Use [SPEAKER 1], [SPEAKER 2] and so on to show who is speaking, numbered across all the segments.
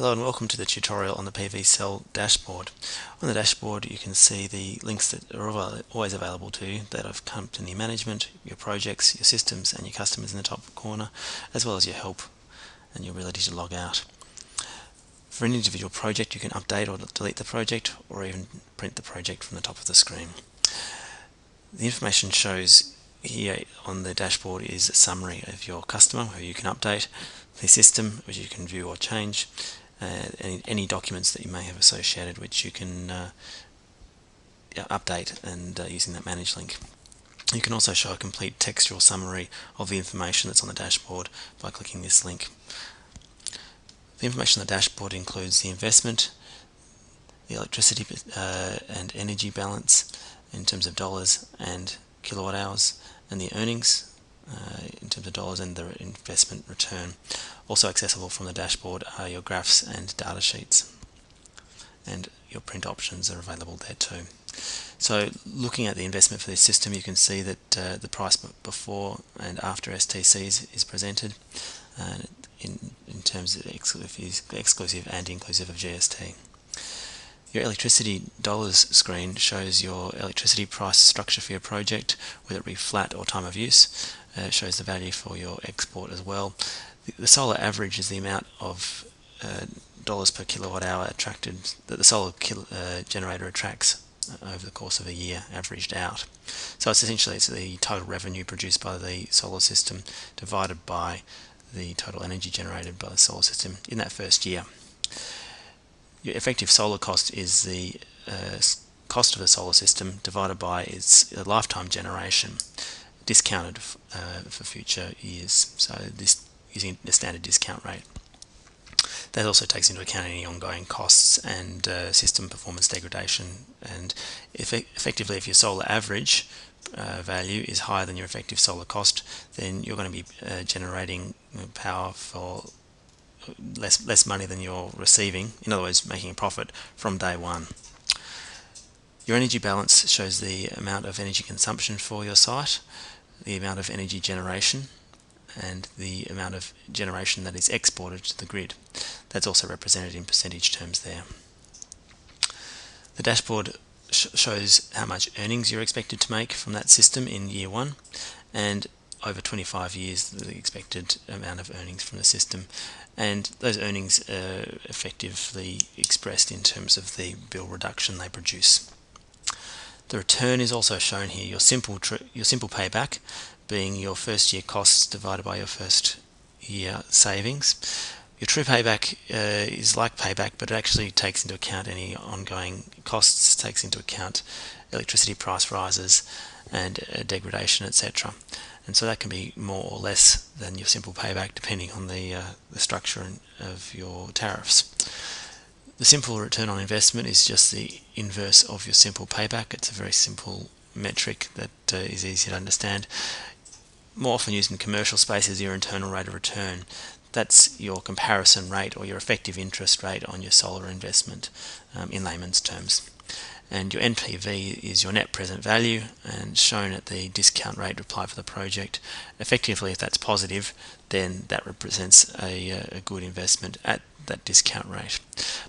[SPEAKER 1] Hello and welcome to the tutorial on the PVsell dashboard. On the dashboard you can see the links that are always available to you that have company management, your projects, your systems and your customers in the top corner, as well as your help and your ability to log out. For an individual project you can update or delete the project or even print the project from the top of the screen. The information shows here on the dashboard is a summary of your customer who you can update, the system which you can view or change, any documents that you may have associated which you can update and using that manage link. You can also show a complete textual summary of the information that's on the dashboard by clicking this link. The information on the dashboard includes the investment, the electricity and energy balance in terms of dollars and kilowatt hours, and the earnings in terms of dollars and the investment return. Also accessible from the dashboard are your graphs and data sheets, and your print options are available there too. So looking at the investment for this system, you can see that the price before and after STCs is presented in terms of exclusive and inclusive of GST. Your electricity dollars screen shows your electricity price structure for your project, whether it be flat or time of use. It shows the value for your export as well. The solar average is the amount of dollars per kilowatt hour attracted that the solar generator attracts over the course of a year, averaged out. So it's essentially the total revenue produced by the solar system divided by the total energy generated by the solar system in that first year. Your effective solar cost is the cost of the solar system divided by its lifetime generation, discounted for future years, so this using the standard discount rate. That also takes into account any ongoing costs and system performance degradation, and effectively if your solar average value is higher than your effective solar cost, then you're going to be generating power for less money than you're receiving, in other words making a profit from day one. Your energy balance shows the amount of energy consumption for your site, the amount of energy generation, and the amount of generation that is exported to the grid. That's also represented in percentage terms there. The dashboard shows how much earnings you're expected to make from that system in year one, and over 25 years the expected amount of earnings from the system, and those earnings are effectively expressed in terms of the bill reduction they produce. The return is also shown here, your simple payback being your first year costs divided by your first year savings. Your true payback is like payback, but it actually takes into account any ongoing costs, takes into account electricity price rises and degradation, etc. And so that can be more or less than your simple payback depending on the structure of your tariffs. The simple return on investment is just the inverse of your simple payback. It's a very simple metric that is easy to understand. More often used in commercial space is your internal rate of return. That's your comparison rate or your effective interest rate on your solar investment in layman's terms. And your NPV is your net present value and shown at the discount rate applied for the project. Effectively, if that's positive, then that represents a good investment at that discount rate.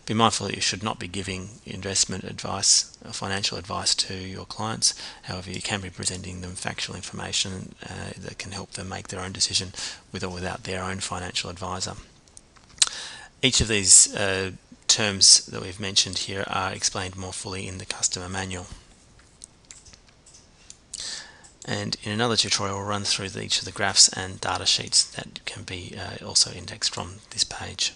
[SPEAKER 1] Be mindful that you should not be giving investment advice, financial advice to your clients. However, you can be presenting them factual information that can help them make their own decision with or without their own financial advisor. Each of these terms that we've mentioned here are explained more fully in the customer manual. And in another tutorial we'll run through each of the graphs and data sheets that can be also indexed from this page.